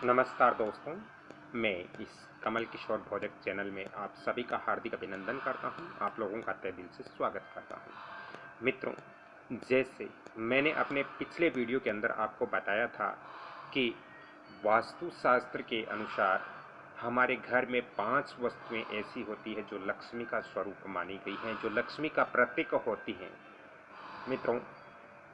नमस्कार दोस्तों, मैं इस कमल किशोर प्रोजेक्ट चैनल में आप सभी का हार्दिक अभिनंदन करता हूं। आप लोगों का तहे दिल से स्वागत करता हूं। मित्रों, जैसे मैंने अपने पिछले वीडियो के अंदर आपको बताया था कि वास्तुशास्त्र के अनुसार हमारे घर में 5 वस्तुएं ऐसी होती है जो लक्ष्मी का स्वरूप मानी गई हैं, जो लक्ष्मी का प्रतीक होती हैं। मित्रों,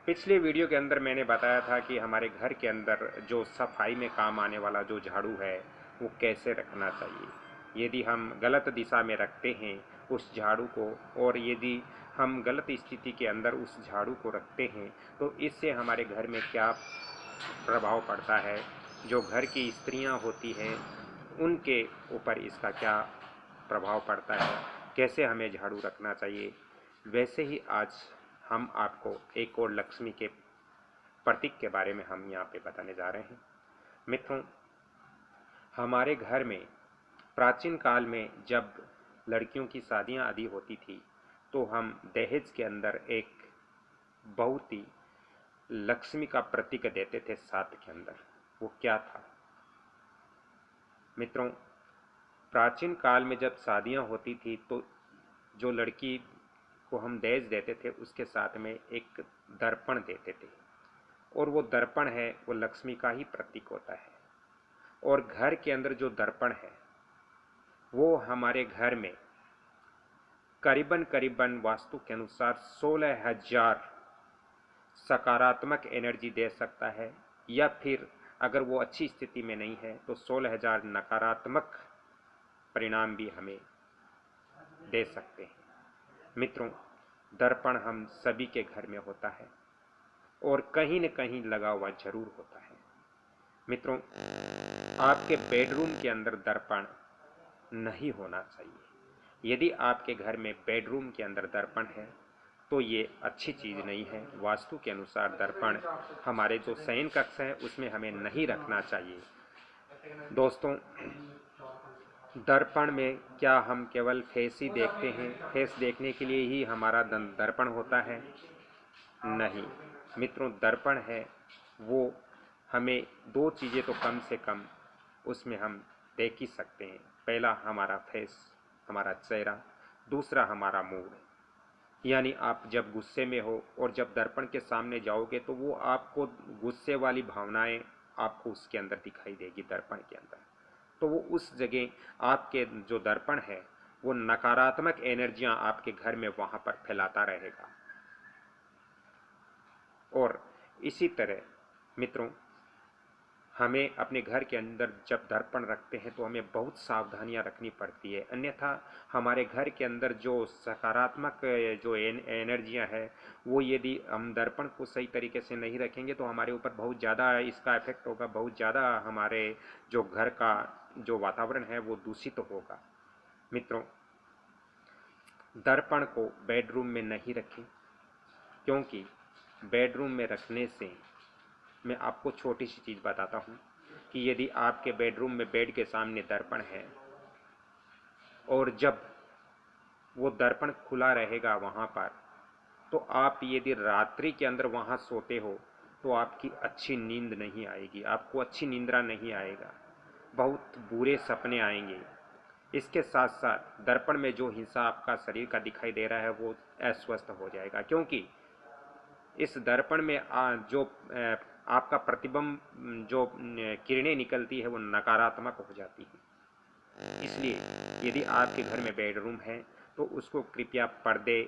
पिछले वीडियो के अंदर मैंने बताया था कि हमारे घर के अंदर जो सफाई में काम आने वाला जो झाड़ू है वो कैसे रखना चाहिए। यदि हम गलत दिशा में रखते हैं उस झाड़ू को, और यदि हम गलत स्थिति के अंदर उस झाड़ू को रखते हैं तो इससे हमारे घर में क्या प्रभाव पड़ता है, जो घर की स्त्रियां होती हैं उनके ऊपर इसका क्या प्रभाव पड़ता है, कैसे हमें झाड़ू रखना चाहिए। वैसे ही आज हम आपको एक और लक्ष्मी के प्रतीक के बारे में हम यहाँ पे बताने जा रहे हैं। मित्रों, हमारे घर में प्राचीन काल में जब लड़कियों की शादियाँ आदि होती थी तो हम दहेज के अंदर एक बहुत ही लक्ष्मी का प्रतीक देते थे साथ के अंदर। वो क्या था? मित्रों, प्राचीन काल में जब शादियाँ होती थी तो जो लड़की को हम दहेज देते थे उसके साथ में एक दर्पण देते थे, और वो दर्पण है वो लक्ष्मी का ही प्रतीक होता है। और घर के अंदर जो दर्पण है वो हमारे घर में करीबन करीबन वास्तु के अनुसार 16,000 सकारात्मक एनर्जी दे सकता है, या फिर अगर वो अच्छी स्थिति में नहीं है तो 16,000 नकारात्मक परिणाम भी हमें दे सकते हैं। मित्रों, दर्पण हम सभी के घर में होता है और कहीं न कहीं लगा हुआ जरूर होता है। मित्रों, आपके बेडरूम के अंदर दर्पण नहीं होना चाहिए। यदि आपके घर में बेडरूम के अंदर दर्पण है तो ये अच्छी चीज़ नहीं है। वास्तु के अनुसार दर्पण हमारे जो शयन कक्ष है उसमें हमें नहीं रखना चाहिए। दोस्तों, दर्पण में क्या हम केवल फेस ही देखते हैं? फेस देखने के लिए ही हमारा दर्पण होता है? नहीं मित्रों, दर्पण है वो हमें दो चीज़ें तो कम से कम उसमें हम देख ही सकते हैं। पहला हमारा फेस, हमारा चेहरा, दूसरा हमारा मूड। यानी आप जब गुस्से में हो और जब दर्पण के सामने जाओगे तो वो आपको गुस्से वाली भावनाएं आपको उसके अंदर दिखाई देगी दर्पण के अंदर। तो वो उस जगह आपके जो दर्पण है वो नकारात्मक एनर्जियां आपके घर में वहां पर फैलाता रहेगा। और इसी तरह मित्रों, हमें अपने घर के अंदर जब दर्पण रखते हैं तो हमें बहुत सावधानियां रखनी पड़ती है, अन्यथा हमारे घर के अंदर जो सकारात्मक जो एनर्जियां है वो यदि हम दर्पण को सही तरीके से नहीं रखेंगे तो हमारे ऊपर बहुत ज़्यादा इसका इफेक्ट होगा, बहुत ज़्यादा हमारे जो घर का जो वातावरण है वो दूषित होगा। मित्रों, दर्पण को बेडरूम में नहीं रखें, क्योंकि बेडरूम में रखने से मैं आपको छोटी सी चीज़ बताता हूँ कि यदि आपके बेडरूम में बेड के सामने दर्पण है और जब वो दर्पण खुला रहेगा वहाँ पर, तो आप यदि रात्रि के अंदर वहाँ सोते हो तो आपकी अच्छी नींद नहीं आएगी, आपको अच्छी निंद्रा नहीं आएगा, बहुत बुरे सपने आएंगे। इसके साथ साथ दर्पण में जो हिस्सा आपका शरीर का दिखाई दे रहा है वो अस्वस्थ हो जाएगा, क्योंकि इस दर्पण में जो आपका प्रतिबिंब जो किरणें निकलती है वो नकारात्मक हो जाती है। इसलिए यदि आपके घर में बेडरूम है तो उसको कृपया पर्दे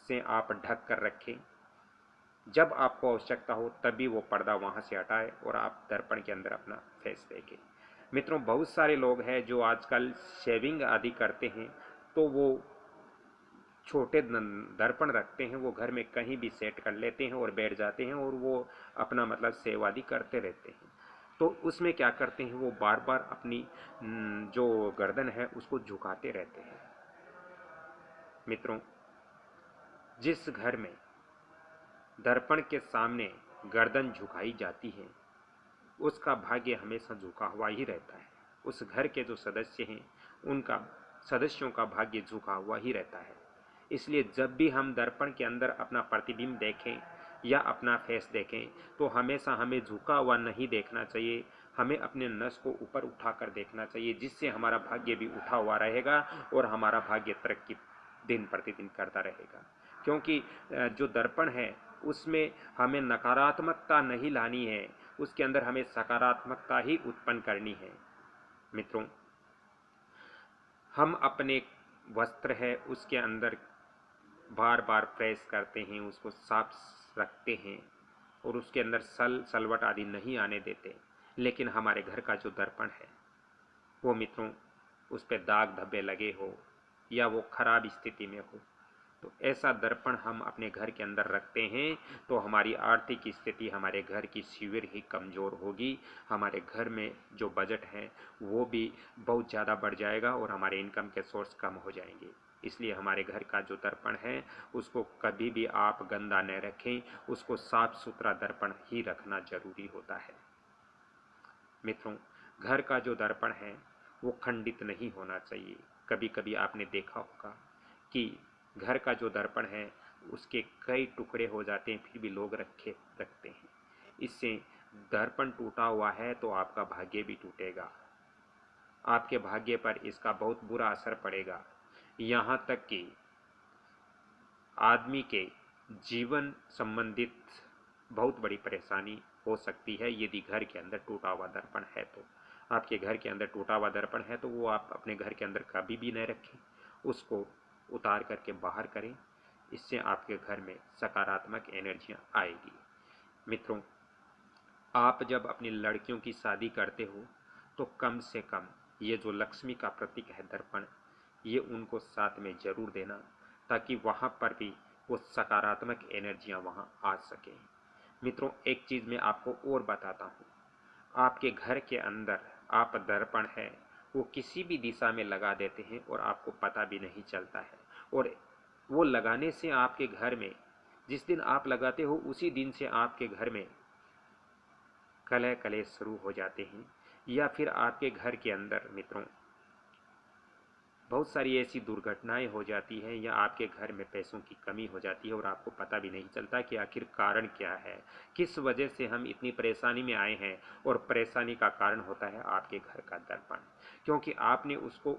से आप ढक कर रखें। जब आपको आवश्यकता हो तभी वो पर्दा वहाँ से हटाएं और आप दर्पण के अंदर अपना फेस देखें। मित्रों, बहुत सारे लोग हैं जो आजकल शेविंग आदि करते हैं तो वो छोटे दर्पण रखते हैं, वो घर में कहीं भी सेट कर लेते हैं और बैठ जाते हैं और वो अपना मतलब सेव आदि करते रहते हैं। तो उसमें क्या करते हैं, वो बार बार अपनी जो गर्दन है उसको झुकाते रहते हैं। मित्रों, जिस घर में दर्पण के सामने गर्दन झुकाई जाती है उसका भाग्य हमेशा झुका हुआ ही रहता है। उस घर के जो सदस्य हैं उनका सदस्यों का भाग्य झुका हुआ ही रहता है। इसलिए जब भी हम दर्पण के अंदर अपना प्रतिबिंब देखें या अपना फेस देखें तो हमेशा हमें झुका हुआ नहीं देखना चाहिए, हमें अपने नस को ऊपर उठाकर देखना चाहिए, जिससे हमारा भाग्य भी उठा हुआ रहेगा और हमारा भाग्य तरक्की दिन प्रतिदिन करता रहेगा। क्योंकि जो दर्पण है उसमें हमें नकारात्मकता नहीं लानी है, उसके अंदर हमें सकारात्मकता ही उत्पन्न करनी है। मित्रों, हम अपने वस्त्र है उसके अंदर बार बार प्रेस करते हैं, उसको साफ रखते हैं और उसके अंदर सलवट आदि नहीं आने देते, लेकिन हमारे घर का जो दर्पण है वो मित्रों उस पर दाग धब्बे लगे हो या वो खराब स्थिति में हो, तो ऐसा दर्पण हम अपने घर के अंदर रखते हैं तो हमारी आर्थिक स्थिति, हमारे घर की शिविर ही कमज़ोर होगी, हमारे घर में जो बजट है वो भी बहुत ज़्यादा बढ़ जाएगा और हमारे इनकम के सोर्स कम हो जाएंगे। इसलिए हमारे घर का जो दर्पण है उसको कभी भी आप गंदा न रखें, उसको साफ सुथरा दर्पण ही रखना जरूरी होता है। मित्रों, घर का जो दर्पण है वो खंडित नहीं होना चाहिए। कभी कभी आपने देखा होगा कि घर का जो दर्पण है उसके कई टुकड़े हो जाते हैं, फिर भी लोग रखते हैं। इससे दर्पण टूटा हुआ है तो आपका भाग्य भी टूटेगा, आपके भाग्य पर इसका बहुत बुरा असर पड़ेगा। यहाँ तक कि आदमी के जीवन संबंधित बहुत बड़ी परेशानी हो सकती है यदि घर के अंदर टूटा हुआ दर्पण है। तो आपके घर के अंदर टूटा हुआ दर्पण है तो वो आप अपने घर के अंदर कभी भी न रखें, उसको उतार करके बाहर करें, इससे आपके घर में सकारात्मक एनर्जियाँ आएगी। मित्रों, आप जब अपनी लड़कियों की शादी करते हो तो कम से कम ये जो लक्ष्मी का प्रतीक है दर्पण, ये उनको साथ में जरूर देना, ताकि वहाँ पर भी वो सकारात्मक एनर्जियाँ वहाँ आ सकें। मित्रों, एक चीज़ मैं आपको और बताता हूँ, आपके घर के अंदर आप दर्पण है वो किसी भी दिशा में लगा देते हैं और आपको पता भी नहीं चलता है, और वो लगाने से आपके घर में जिस दिन आप लगाते हो उसी दिन से आपके घर में कलह कलेश शुरू हो जाते हैं, या फिर आपके घर के अंदर मित्रों बहुत सारी ऐसी दुर्घटनाएं हो जाती हैं, या आपके घर में पैसों की कमी हो जाती है और आपको पता भी नहीं चलता कि आखिर कारण क्या है, किस वजह से हम इतनी परेशानी में आए हैं। और परेशानी का कारण होता है आपके घर का दर्पण, क्योंकि आपने उसको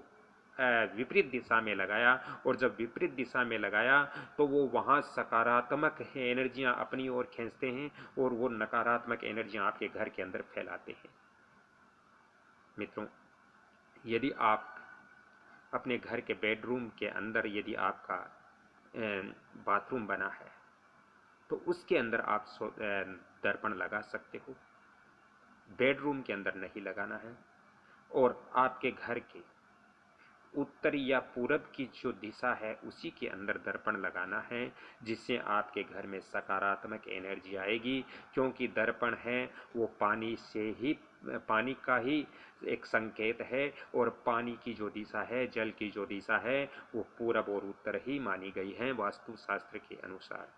विपरीत दिशा में लगाया, और जब विपरीत दिशा में लगाया तो वो वहाँ सकारात्मक एनर्जियाँ अपनी ओर खींचते हैं और वो नकारात्मक एनर्जियाँ आपके घर के अंदर फैलाते हैं। मित्रों, यदि आप अपने घर के बेडरूम के अंदर यदि आपका बाथरूम बना है तो उसके अंदर आप दर्पण लगा सकते हो, बेडरूम के अंदर नहीं लगाना है। और आपके घर के उत्तर या पूरब की जो दिशा है उसी के अंदर दर्पण लगाना है, जिससे आपके घर में सकारात्मक एनर्जी आएगी। क्योंकि दर्पण है वो पानी का ही एक संकेत है, और पानी की जो दिशा है, जल की जो दिशा है वो पूरब और उत्तर ही मानी गई है वास्तुशास्त्र के अनुसार।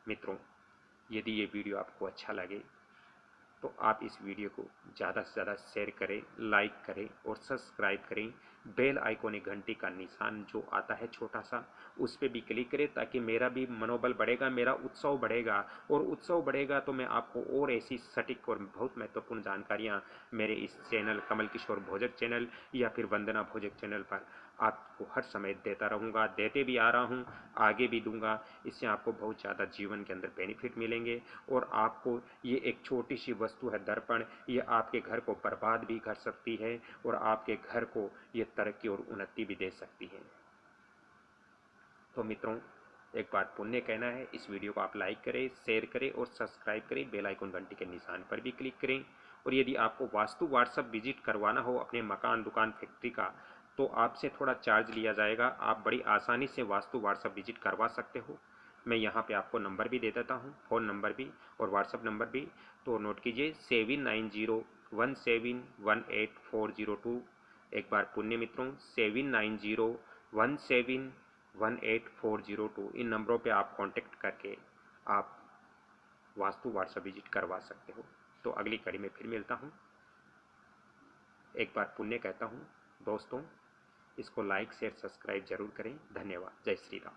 मित्रों, यदि ये वीडियो आपको अच्छा लगे तो आप इस वीडियो को ज़्यादा से ज़्यादा शेयर करें, लाइक करें और सब्सक्राइब करें। बेल आइकॉनिक घंटी का निशान जो आता है छोटा सा, उस पर भी क्लिक करें, ताकि मेरा भी मनोबल बढ़ेगा, मेरा उत्सव बढ़ेगा, और उत्सव बढ़ेगा तो मैं आपको और ऐसी सटीक और बहुत महत्वपूर्ण जानकारियाँ मेरे इस चैनल कमल किशोर भोजक चैनल या फिर वंदना भोजक चैनल पर आपको हर समय देता रहूँगा, देते भी आ रहा हूँ, आगे भी दूंगा। इससे आपको बहुत ज़्यादा जीवन के अंदर बेनिफिट मिलेंगे, और आपको ये एक छोटी सी वस्तु है दर्पण, ये आपके घर को बर्बाद भी कर सकती है और आपके घर को ये तरक्की और उन्नति भी दे सकती है। तो मित्रों, एक बार पुण्य कहना है, इस वीडियो को आप लाइक करें, शेयर करें और सब्सक्राइब करें, बेल आइकन घंटी के निशान पर भी क्लिक करें। और यदि आपको वास्तु व्हाट्सएप विजिट करवाना हो अपने मकान, दुकान, फैक्ट्री का, तो आपसे थोड़ा चार्ज लिया जाएगा। आप बड़ी आसानी से वास्तु व्हाट्सएप विजिट करवा सकते हो। मैं यहाँ पे आपको नंबर भी दे देता हूँ, फ़ोन नंबर भी और व्हाट्सएप नंबर भी, तो नोट कीजिए 7901718402। एक बार पुण्य मित्रों, 7901718402, इन नंबरों पे आप कांटेक्ट करके आप वास्तु व्हाट्सएप विजिट करवा सकते हो। तो अगली कड़ी में फिर मिलता हूँ। एक बार पुण्य कहता हूँ दोस्तों, इसको लाइक शेयर सब्सक्राइब जरूर करें। धन्यवाद। जय श्री राम।